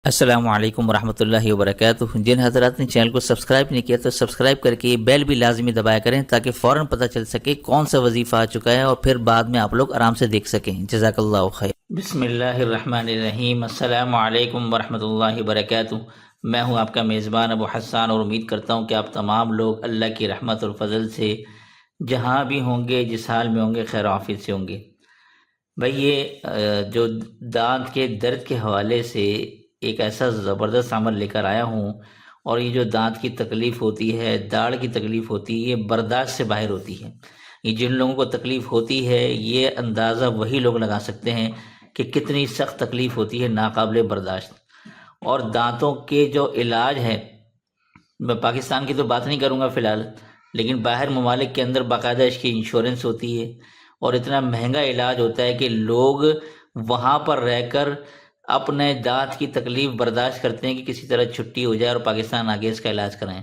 السلام علیکم ورحمۃ اللہ وبرکاتہ۔ جن حضرات نے چینل کو سبسکرائب نہیں کیا تو سبسکرائب کر کے بیل بھی لازمی دبایا کریں تاکہ فوراً پتہ چل سکے کون سا وظیفہ آ چکا ہے اور پھر بعد میں آپ لوگ آرام سے دیکھ سکیں۔ جزاک اللہ خیر۔ بسم اللہ الرحمن الرحیم۔ السلام علیکم ورحمۃ اللہ وبرکاتہ۔ میں ہوں آپ کا میزبان ابو حسان اور امید کرتا ہوں کہ آپ تمام لوگ اللہ کی رحمت اور فضل سے جہاں بھی ہوں گے، جس حال میں ہوں گے، خیر و عافیت سے ہوں گے۔ بھائی یہ جو دانت کے درد کے حوالے سے ایک ایسا زبردست عمل لے کر آیا ہوں، اور یہ جو دانت کی تکلیف ہوتی ہے، داڑھ کی تکلیف ہوتی ہے، یہ برداشت سے باہر ہوتی ہے۔ یہ جن لوگوں کو تکلیف ہوتی ہے، یہ اندازہ وہی لوگ لگا سکتے ہیں کہ کتنی سخت تکلیف ہوتی ہے، ناقابل برداشت۔ اور دانتوں کے جو علاج ہے، میں پاکستان کی تو بات نہیں کروں گا فی الحال، لیکن باہر ممالک کے اندر باقاعدہ اس کی انشورنس ہوتی ہے اور اتنا مہنگا علاج ہوتا ہے کہ لوگ وہاں پر رہ کر اپنے دانت کی تکلیف برداشت کرتے ہیں کہ کسی طرح چھٹی ہو جائے اور پاکستان آگے اس کا علاج کرائیں۔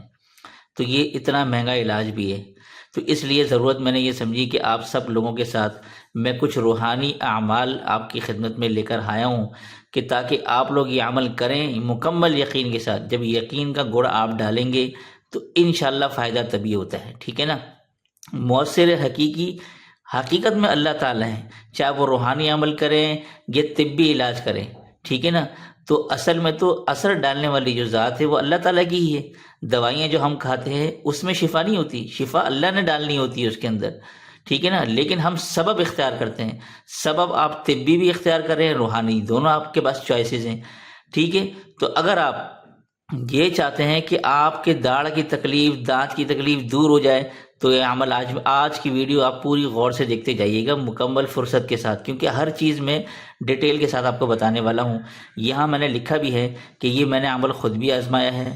تو یہ اتنا مہنگا علاج بھی ہے، تو اس لیے ضرورت میں نے یہ سمجھی کہ آپ سب لوگوں کے ساتھ میں کچھ روحانی اعمال آپ کی خدمت میں لے کر آیا ہوں کہ تاکہ آپ لوگ یہ عمل کریں مکمل یقین کے ساتھ۔ جب یقین کا گڑ آپ ڈالیں گے تو انشاءاللہ فائدہ تبھی ہوتا ہے، ٹھیک ہے نا۔ مؤثر حقیقی حقیقت میں اللہ تعالیٰ ہے، چاہے وہ روحانی عمل کریں یا طبی علاج کریں، ٹھیک ہے نا۔ تو اصل میں تو اثر ڈالنے والی جو ذات ہے وہ اللہ تعالیٰ کی ہی ہے۔ دوائیاں جو ہم کھاتے ہیں اس میں شفا نہیں ہوتی، شفا اللہ نے ڈالنی ہوتی ہے اس کے اندر، ٹھیک ہے نا۔ لیکن ہم سبب اختیار کرتے ہیں، سبب آپ طبی بھی اختیار کر رہے ہیں، روحانی، دونوں آپ کے پاس چوائسیز ہیں، ٹھیک ہے۔ تو اگر آپ یہ چاہتے ہیں کہ آپ کے داڑھ کی تکلیف، دانت کی تکلیف دور ہو جائے تو یہ عمل آج کی ویڈیو آپ پوری غور سے دیکھتے جائیے گا مکمل فرصت کے ساتھ، کیونکہ ہر چیز میں ڈیٹیل کے ساتھ آپ کو بتانے والا ہوں۔ یہاں میں نے لکھا بھی ہے کہ یہ میں نے عمل خود بھی آزمایا ہے،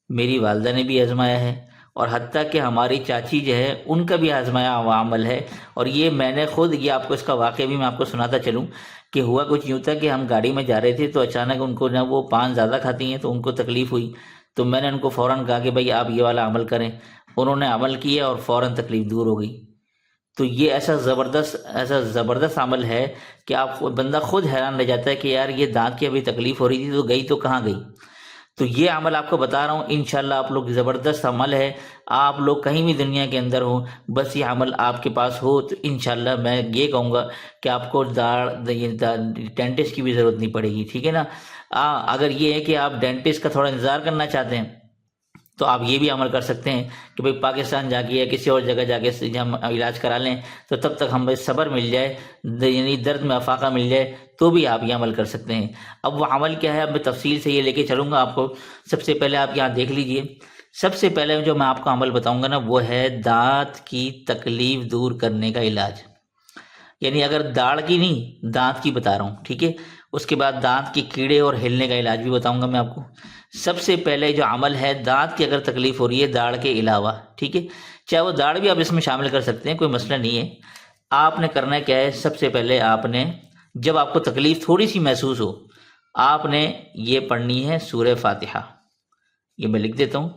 میری والدہ نے بھی آزمایا ہے، اور حتیٰ کہ ہماری چاچی جو ہے ان کا بھی آزمایا ہوا عمل ہے۔ اور یہ میں نے خود، یہ آپ کو اس کا واقعہ بھی میں آپ کو سناتا چلوں کہ ہوا کچھ یوں تھا کہ ہم گاڑی میں جا رہے تھے تو اچانک ان کو نہ وہ پان زیادہ کھاتی ہیں تو ان کو تکلیف ہوئی، تو میں نے ان کو فوراً کہا کہ بھائی آپ یہ والا عمل کریں۔ انہوں نے عمل کیا اور فوراً تکلیف دور ہو گئی۔ تو یہ ایسا زبردست عمل ہے کہ آپ بندہ خود حیران رہ جاتا ہے کہ یار یہ دانت کی ابھی تکلیف ہو رہی تھی تو گئی تو کہاں گئی۔ تو یہ عمل آپ کو بتا رہا ہوں، انشاءاللہ آپ لوگ، زبردست عمل ہے۔ آپ لوگ کہیں بھی دنیا کے اندر ہوں، بس یہ عمل آپ کے پاس ہو تو انشاءاللہ میں یہ کہوں گا کہ آپ کو ڈینٹسٹ کی بھی ضرورت نہیں پڑے گی، ٹھیک ہے نا۔ اگر یہ ہے کہ آپ ڈینٹسٹ کا تھوڑا انتظار کرنا چاہتے ہیں تو آپ یہ بھی عمل کر سکتے ہیں کہ بھئی پاکستان جا کے یا کسی اور جگہ جا کے ہم علاج کرا لیں تو تب تک ہمیں صبر مل جائے، یعنی درد میں افاقہ مل جائے، تو بھی آپ یہ عمل کر سکتے ہیں۔ اب وہ عمل کیا ہے، اب میں تفصیل سے یہ لے کے چلوں گا آپ کو۔ سب سے پہلے آپ یہاں دیکھ لیجئے، سب سے پہلے جو میں آپ کو عمل بتاؤں گا نا وہ ہے دانت کی تکلیف دور کرنے کا علاج، یعنی اگر داڑھ کی نہیں، دانت کی بتا رہا ہوں، ٹھیک ہے۔ اس کے بعد دانت کے کیڑے اور ہلنے کا علاج بھی بتاؤں گا میں آپ کو۔ سب سے پہلے جو عمل ہے، دانت کی اگر تکلیف ہو رہی ہے داڑھ کے علاوہ، ٹھیک ہے، چاہے وہ داڑھ بھی آپ اس میں شامل کر سکتے ہیں، کوئی مسئلہ نہیں ہے۔ آپ نے کرنا کیا ہے، سب سے پہلے آپ نے، جب آپ کو تکلیف تھوڑی سی محسوس ہو، آپ نے یہ پڑھنی ہے سورہ فاتحہ۔ یہ میں لکھ دیتا ہوں،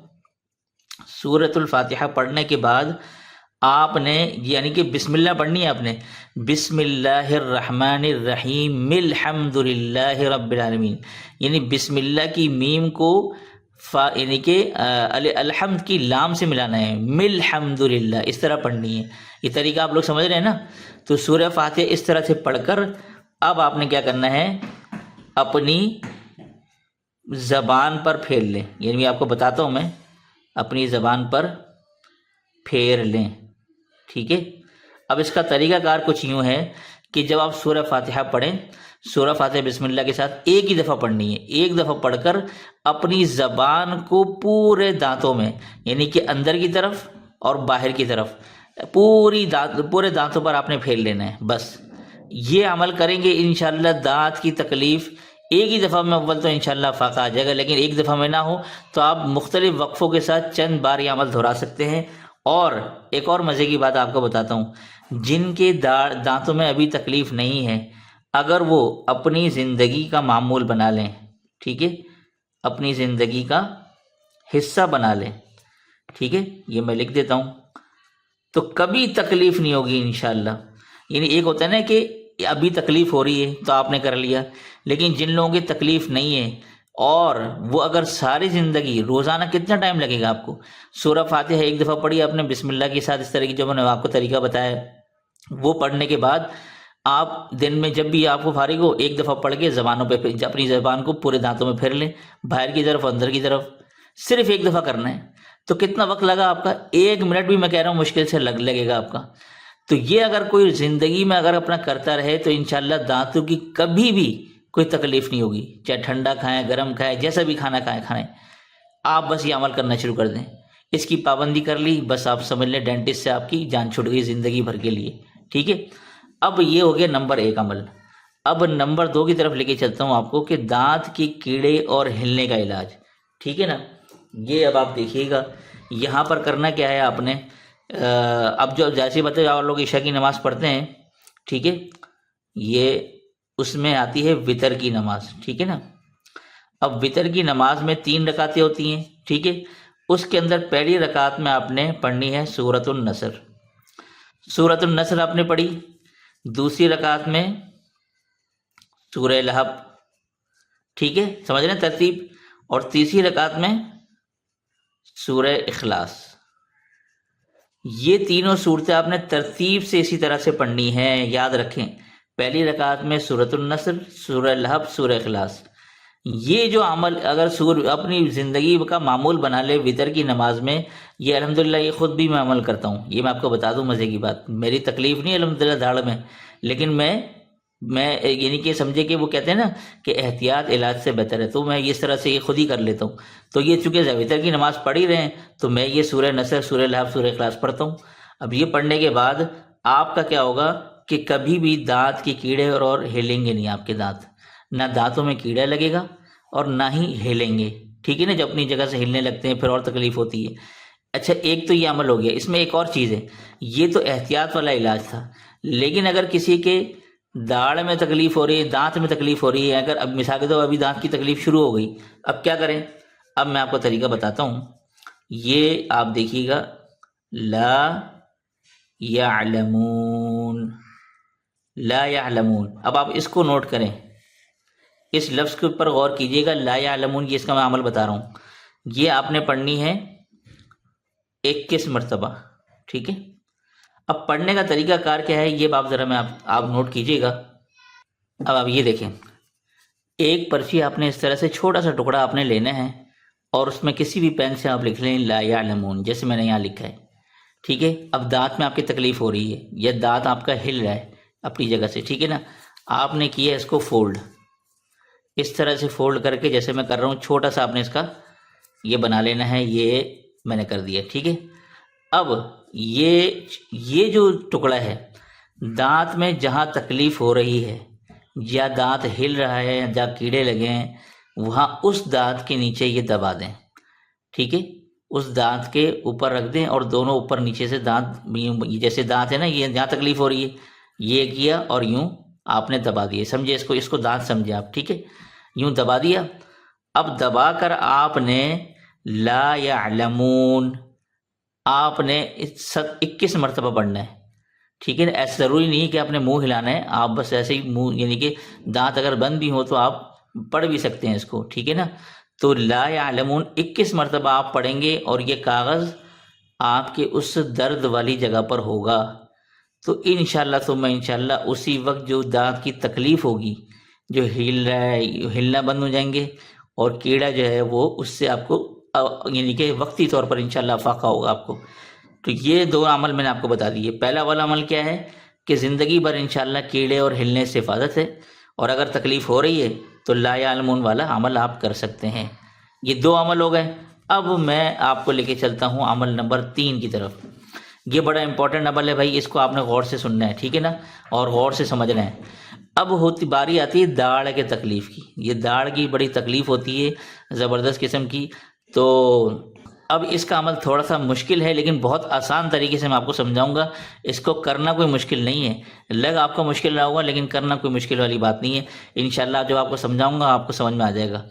سورۃ الفاتحہ پڑھنے کے بعد آپ نے، یعنی کہ بسم اللہ پڑھنی ہے آپ نے، بسم اللہ الرحمن الرحیم الحمد للہ رب العالمین، یعنی بسم اللہ کی میم کو یعنی کہ الحمد کی لام سے ملانا ہے، الحمد للہ، اس طرح پڑھنی ہے۔ یہ طریقہ آپ لوگ سمجھ رہے ہیں نا۔ تو سورہ فاتحہ اس طرح سے پڑھ کر اب آپ نے کیا کرنا ہے، اپنی زبان پر پھیر لیں، یعنی میں آپ کو بتاتا ہوں، میں اپنی زبان پر پھیر لیں، ٹھیک ہے۔ اب اس کا طریقہ کار کچھ یوں ہے کہ جب آپ سورہ فاتحہ پڑھیں، سورہ فاتحہ بسم اللہ کے ساتھ ایک ہی دفعہ پڑھنی ہے، ایک دفعہ پڑھ کر اپنی زبان کو پورے دانتوں میں، یعنی کہ اندر کی طرف اور باہر کی طرف، پورے دانتوں پر آپ نے پھیر لینا ہے۔ بس یہ عمل کریں گے انشاءاللہ دانت کی تکلیف ایک ہی دفعہ میں، اول تو انشاءاللہ فاقہ آ جائے گا، لیکن ایک دفعہ میں نہ ہو تو آپ مختلف وقفوں کے ساتھ چند بار یہ عمل دہرا سکتے ہیں۔ اور ایک اور مزے کی بات آپ کو بتاتا ہوں، جن کے دانتوں میں ابھی تکلیف نہیں ہے، اگر وہ اپنی زندگی کا معمول بنا لیں، ٹھیک ہے، اپنی زندگی کا حصہ بنا لیں، ٹھیک ہے، یہ میں لکھ دیتا ہوں، تو کبھی تکلیف نہیں ہوگی انشاءاللہ۔ یعنی ایک ہوتا ہے نا کہ ابھی تکلیف ہو رہی ہے تو آپ نے کر لیا، لیکن جن لوگوں کی تکلیف نہیں ہے اور وہ اگر ساری زندگی روزانہ کتنا ٹائم لگے گا آپ کو؟ سورہ فاتحہ ایک دفعہ پڑھی آپ نے بسم اللہ کے ساتھ، اس طرح کی جو میں نے آپ کو طریقہ بتایا، وہ پڑھنے کے بعد آپ دن میں جب بھی آپ کو فارغ ہو ایک دفعہ پڑھ کے زبانوں پہ اپنی زبان کو پورے دانتوں میں پھیر لیں، باہر کی طرف اندر کی طرف، صرف ایک دفعہ کرنا ہے۔ تو کتنا وقت لگا آپ کا؟ 1 منٹ بھی میں کہہ رہا ہوں مشکل سے لگے گا آپ کا۔ تو یہ اگر کوئی زندگی میں اگر اپنا کرتا رہے تو انشاءاللہ دانتوں کی کبھی بھی کوئی تکلیف نہیں ہوگی، چاہے ٹھنڈا کھائیں گرم کھائیں جیسا بھی کھانا کھائیں، آپ بس یہ عمل کرنا شروع کر دیں۔ اس کی پابندی کر لی، بس آپ سمجھ لیں ڈینٹسٹ سے آپ کی جان چھوٹ گئی زندگی بھر کے لیے، ٹھیک ہے۔ اب یہ ہو گیا نمبر 1 عمل۔ اب نمبر 2 کی طرف لے کے چلتا ہوں آپ کو، کہ دانت کی کیڑے اور ہلنے کا علاج، ٹھیک ہے نا۔ یہ اب آپ دیکھیے گا یہاں پر کرنا کیا ہے آپ نے۔ اب جو جیسے بتائے آپ لوگ عشاء کی نماز پڑھتے ہیں، ٹھیک ہے، یہ اس میں آتی ہے وتر کی نماز، ٹھیک ہے نا۔ اب وتر کی نماز میں 3 رکعتیں ہوتی ہیں، ٹھیک ہے۔ اس کے اندر پہلی رکعت میں آپ نے پڑھنی ہے سورۃ النصر، سورۃ النصر آپ نے پڑھی۔ دوسری رکعت میں سورہ لہب، ٹھیک ہے، سمجھ رہے ہیں ترتیب۔ اور تیسری رکعت میں سورہ اخلاص۔ یہ تینوں صورتیں آپ نے ترتیب سے اسی طرح سے پڑھنی ہیں، یاد رکھیں۔ پہلی رکعت میں سورۃ النصر، سورہ لہب، سورہ اخلاص۔ یہ جو عمل اگر اپنی زندگی کا معمول بنا لے وتر کی نماز میں، یہ الحمدللہ یہ خود بھی میں عمل کرتا ہوں، یہ میں آپ کو بتا دوں مزے کی بات، میری تکلیف نہیں الحمدللہ داڑھ میں، لیکن میں یعنی کہ سمجھے کہ وہ کہتے ہیں نا کہ احتیاط علاج سے بہتر ہے، تو میں اس طرح سے یہ خود ہی کر لیتا ہوں۔ تو یہ چونکہ وتر کی نماز پڑھ ہی رہے ہیں تو میں یہ سورہ نصر، سورہ لہب، سورہ اخلاص پڑھتا ہوں۔ اب یہ پڑھنے کے بعد آپ کا کیا ہوگا کہ کبھی بھی دانت کے کیڑے اور ہلیں گے نہیں آپ کے دانت، نہ دانتوں میں کیڑا لگے گا اور نہ ہی ہلیں گے، ٹھیک ہے نا۔ جب اپنی جگہ سے ہلنے لگتے ہیں پھر اور تکلیف ہوتی ہے۔ اچھا، ایک تو یہ عمل ہو گیا۔ اس میں ایک اور چیز ہے، یہ تو احتیاط والا علاج تھا، لیکن اگر کسی کے داڑھ میں تکلیف ہو رہی ہے، دانت میں تکلیف ہو رہی ہے، اگر اب مثال کے طور ابھی دانت کی تکلیف شروع ہو گئی، اب کیا کریں؟ اب میں آپ کو طریقہ بتاتا ہوں۔ یہ آپ دیکھیے گا، لا یعلمون، لا یعلمون۔ اب آپ اس کو نوٹ کریں، اس لفظ کے اوپر غور کیجیے گا، لا یعلمون، یہ اس کا میں عمل بتا رہا ہوں۔ یہ آپ نے پڑھنی ہے 21 مرتبہ، ٹھیک ہے۔ اب پڑھنے کا طریقہ کار کیا ہے یہ بات ذرا میں آپ نوٹ کیجیے گا۔ اب آپ یہ دیکھیں، ایک پرچی آپ نے اس طرح سے چھوٹا سا ٹکڑا آپ نے لینا ہے اور اس میں کسی بھی پین سے آپ لکھ لیں لا یعلمون، جیسے میں نے یہاں لکھا ہے، ٹھیک ہے۔ اب دانت میں آپ کی تکلیف ہو رہی ہے یا دانت آپ کا ہل رہا ہے اپنی جگہ سے، ٹھیک ہے نا۔ آپ نے کیا اس کو فولڈ، اس طرح سے فولڈ کر کے جیسے میں کر رہا ہوں، چھوٹا سا آپ نے اس کا یہ بنا لینا ہے، یہ میں نے کر دیا، ٹھیک ہے۔ اب یہ جو ٹکڑا ہے، دانت میں جہاں تکلیف ہو رہی ہے یا دانت ہل رہا ہے یا جہاں کیڑے لگے ہیں، وہاں اس دانت کے نیچے یہ دبا دیں، ٹھیک ہے۔ اس دانت کے اوپر رکھ دیں اور دونوں اوپر نیچے سے دانت، جیسے دانت ہے نا، یہ جہاں تکلیف ہو رہی ہے یہ کیا اور یوں آپ نے دبا دیا، سمجھے اس کو دانت سمجھے آپ، ٹھیک ہے۔ یوں دبا دیا۔ اب دبا کر آپ نے لا یعلمون آپ نے 21 مرتبہ پڑھنا ہے، ٹھیک ہے نا۔ ایسا ضروری نہیں کہ آپ نے منہ ہلانا ہے، آپ بس ایسے ہی منہ، یعنی کہ دانت اگر بند بھی ہو تو آپ پڑھ بھی سکتے ہیں اس کو، ٹھیک ہے نا۔ تو لا یعلمون 21 مرتبہ آپ پڑھیں گے اور یہ کاغذ آپ کے اس درد والی جگہ پر ہوگا، تو انشاءاللہ ثم انشاءاللہ اسی وقت جو دانت کی تکلیف ہوگی، جو ہل رہا ہے، ہلنا بند ہو جائیں گے اور کیڑا جو ہے وہ اس سے آپ کو یعنی کہ وقتی طور پر انشاءاللہ فاقہ ہوگا آپ کو۔ تو یہ 2 عمل میں نے آپ کو بتا دیے۔ پہلا والا عمل کیا ہے کہ زندگی بھر انشاءاللہ کیڑے اور ہلنے سے حفاظت ہے، اور اگر تکلیف ہو رہی ہے تو لا یعلمون والا عمل آپ کر سکتے ہیں۔ یہ 2 عمل ہو گئے۔ اب میں آپ کو لے کے چلتا ہوں عمل نمبر 3 کی طرف۔ یہ بڑا امپورٹنٹ عمل ہے بھائی، اس کو آپ نے غور سے سننا ہے، ٹھیک ہے نا، اور غور سے سمجھنا ہے۔ اب باری آتی ہے داڑھ کے تکلیف کی۔ یہ داڑھ کی بڑی تکلیف ہوتی ہے زبردست قسم کی۔ تو اب اس کا عمل تھوڑا سا مشکل ہے، لیکن بہت آسان طریقے سے میں آپ کو سمجھاؤں گا۔ اس کو کرنا کوئی مشکل نہیں ہے، لگ آپ کو مشکل رہا ہوگا لیکن کرنا کوئی مشکل والی بات نہیں ہے۔ انشاءاللہ جو آپ کو سمجھاؤں گا آپ کو سمجھ میں آ جائے گا۔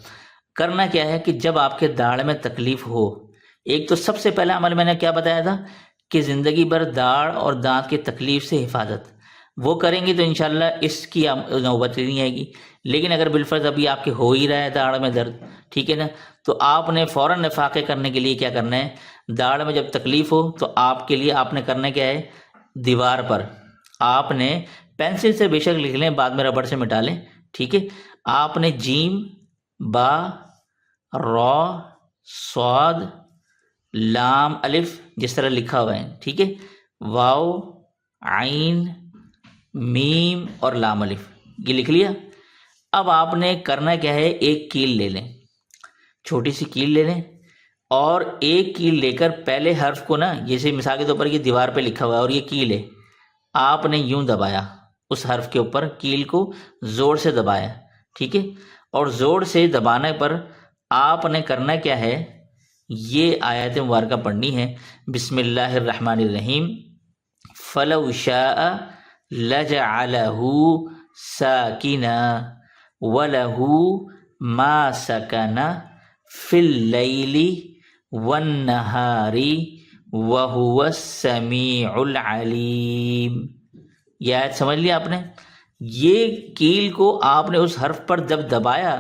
کرنا کیا ہے کہ جب آپ کے داڑھ میں تکلیف ہو، ایک تو سب سے پہلا عمل میں نے کیا بتایا تھا کہ زندگی بھر داڑھ اور دانت کی تکلیف سے حفاظت۔ وہ کریں گے تو انشاءاللہ اس کی نوبت نہیں آئے گی. لیکن اگر بالفرض ابھی آپ کے ہو ہی رہا ہے داڑھ میں درد، ٹھیک ہے نا، تو آپ نے فوراً افاقے کرنے کے لیے کیا کرنا ہے، داڑھ میں جب تکلیف ہو تو آپ کے لیے آپ نے کرنا کیا ہے، دیوار پر آپ نے پینسل سے بے شک لکھ لیں، بعد میں ربڑ سے مٹا لیں، ٹھیک ہے. آپ نے جیم، با، را، صاد، لام، الف جس طرح لکھا ہوا ہے، ٹھیک ہے، واو، عین، میم اور لام الف، یہ لکھ لیا. اب آپ نے کرنا کیا ہے، ایک کیل لے لیں، چھوٹی سی کیل لے لیں، اور ایک کیل لے کر پہلے حرف کو نا، جیسے مثال کے طور پر یہ دیوار پہ لکھا ہوا ہے اور یہ کیل ہے، آپ نے یوں دبایا اس حرف کے اوپر، کیل کو زور سے دبایا، ٹھیک ہے. اور زور سے دبانے پر آپ نے کرنا کیا ہے، یہ آیت مبارکہ پڑھنی ہے. بسم اللہ الرحمن الرحیم. فلو شاء لجعلہ ساکنا ولہ ما سکن فی اللیل والنہار وہو السمیع العلیم. یہ آیت سمجھ لیا آپ نے. یہ کیل کو آپ نے اس حرف پر جب دبایا،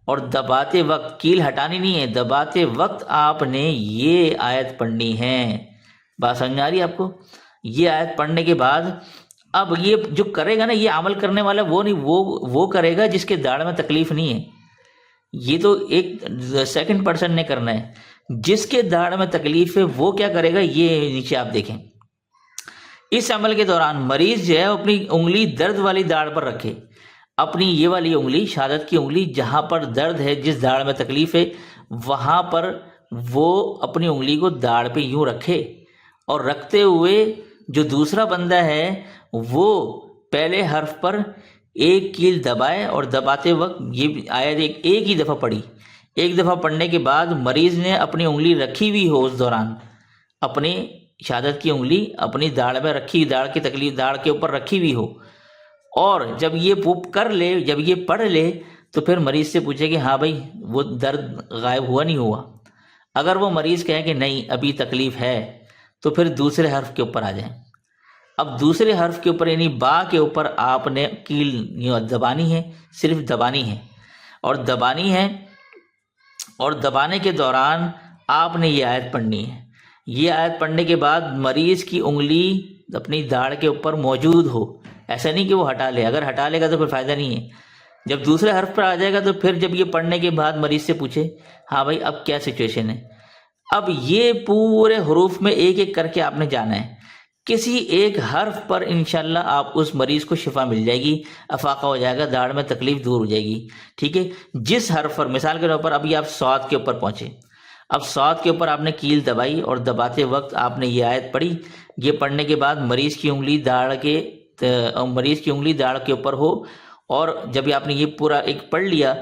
اور دباتے وقت کیل ہٹانی نہیں ہے، دباتے وقت آپ نے یہ آیت پڑھنی ہے. بات سمجھ آ رہی ہے آپ کو؟ یہ آیت پڑھنے کے بعد اب یہ جو کرے گا نا، یہ عمل کرنے والا وہ نہیں، وہ کرے گا جس کے داڑھ میں تکلیف نہیں ہے. یہ تو ایک سیکنڈ پرسن نے کرنا ہے. جس کے داڑھ میں تکلیف ہے وہ کیا کرے گا، یہ نیچے آپ دیکھیں. اس عمل کے دوران مریض جو ہے اپنی انگلی درد والی داڑھ پر رکھے، اپنی یہ والی انگلی، شہادت کی انگلی، جہاں پر درد ہے، جس داڑھ میں تکلیف ہے، وہاں پر وہ اپنی انگلی کو داڑھ پہ یوں رکھے، اور رکھتے ہوئے جو دوسرا بندہ ہے وہ پہلے حرف پر ایک کیل دبائے، اور دباتے وقت یہ آیت ایک ہی دفعہ پڑھی. ایک دفعہ پڑھنے کے بعد مریض نے اپنی انگلی رکھی ہوئی ہو، اس دوران اپنی شہادت کی انگلی اپنی داڑھ میں رکھی، داڑھ کی تکلیف داڑھ کے اوپر رکھی ہوئی ہو، اور جب یہ کر لے، جب یہ پڑھ لے، تو پھر مریض سے پوچھے کہ ہاں بھائی وہ درد غائب ہوا نہیں ہوا. اگر وہ مریض کہے کہ نہیں ابھی تکلیف ہے، تو پھر دوسرے حرف کے اوپر آ جائیں. اب دوسرے حرف کے اوپر یعنی با کے اوپر آپ نے کیل دبانی ہے، صرف دبانی ہے، اور دبانی ہے، اور دبانے کے دوران آپ نے یہ آیت پڑھنی ہے. یہ آیت پڑھنے کے بعد مریض کی انگلی اپنی داڑھ کے اوپر موجود ہو، ایسا نہیں کہ وہ ہٹا لے. اگر ہٹا لے گا تو پھر فائدہ نہیں ہے. جب دوسرے حرف پر آ جائے گا تو پھر جب یہ پڑھنے کے بعد مریض سے پوچھے ہاں بھائی اب کیا سچویشن ہے. اب یہ پورے حروف میں ایک ایک کر کے آپ نے جانا ہے. کسی ایک حرف پر انشاءاللہ آپ اس مریض کو شفا مل جائے گی، افاقہ ہو جائے گا، داڑھ میں تکلیف دور ہو جائے گی، ٹھیک ہے. جس حرف پر، مثال کے طور پر ابھی آپ صاد کے اوپر پہنچے، اب صاد کے اوپر آپ نے کیل دبائی، اور دباتے وقت آپ نے یہ آیت پڑھی. یہ پڑھنے کے بعد مریض کی انگلی داڑھ کے اوپر ہو، اور جب آپ نے یہ پورا ایک پڑھ لیا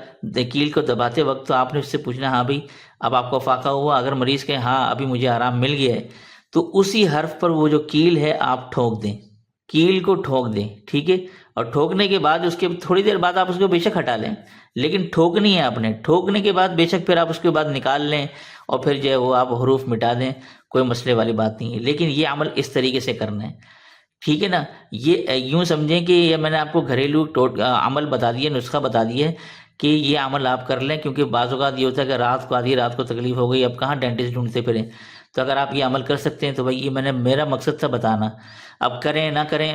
کیل کو دباتے وقت، تو آپ نے اس سے پوچھنا ہاں بھائی اب آپ کو فاقہ ہوا. اگر مریض کہے ہاں ابھی مجھے آرام مل گیا ہے، تو اسی حرف پر وہ جو کیل ہے آپ ٹھوک دیں، کیل کو ٹھوک دیں، ٹھیک ہے. اور ٹھوکنے کے بعد اس کے تھوڑی دیر بعد آپ اس کو بے شک ہٹا لیں، لیکن ٹھوکنی ہے آپ نے. ٹھوکنے کے بعد بے شک پھر آپ اس کے بعد نکال لیں، اور پھر جو ہے وہ آپ حروف مٹا دیں، کوئی مسئلے والی بات نہیں ہے. لیکن یہ عمل اس طریقے سے کرنا ہے، ٹھیک ہے نا. یہ یوں سمجھیں کہ یہ میں نے آپ کو گھریلو عمل بتا دیا، نسخہ بتا دیا کہ یہ عمل آپ کر لیں. کیونکہ بعض اوقات یہ ہوتا ہے کہ رات کو آدھی رات کو تکلیف ہو گئی، اب کہاں ڈینٹسٹ ڈھونڈتے پھریں. تو اگر آپ یہ عمل کر سکتے ہیں تو بھائی یہ میرا مقصد تھا بتانا. اب کریں نہ کریں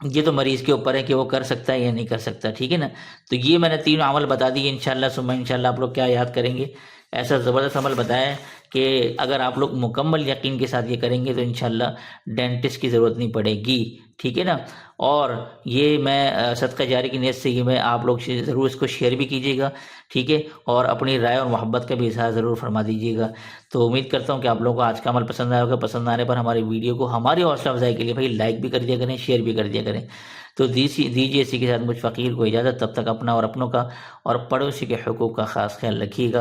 یہ تو مریض کے اوپر ہے کہ وہ کر سکتا ہے یا نہیں کر سکتا، ٹھیک ہے نا. تو یہ میں نے 3 عمل بتا دیے. انشاءاللہ ثم انشاءاللہ آپ لوگ کیا یاد کریں گے، ایسا زبردست عمل بتایا کہ اگر آپ لوگ مکمل یقین کے ساتھ یہ کریں گے تو انشاءاللہ ڈینٹسٹ کی ضرورت نہیں پڑے گی، ٹھیک ہے نا. اور یہ میں صدقہ جاری کی نیت سے یہ میں آپ لوگ ضرور اس کو شیئر بھی کیجیے گا، ٹھیک ہے. اور اپنی رائے اور محبت کا بھی اظہار ضرور فرما دیجیے گا. تو امید کرتا ہوں کہ آپ لوگوں کو آج کا عمل پسند آیا ہوگا. پسند آنے پر ہماری ویڈیو کو ہماری حوصلہ افزائی کے لیے بھائی لائک بھی کر دیا کریں، شیئر بھی کر دیا کریں. تو دیجیے اسی کے ساتھ مجھ فقیر کو اجازت. تب تک اپنا اور اپنوں کا اور پڑوسی کے حقوق کا خاص خیال رکھیے گا.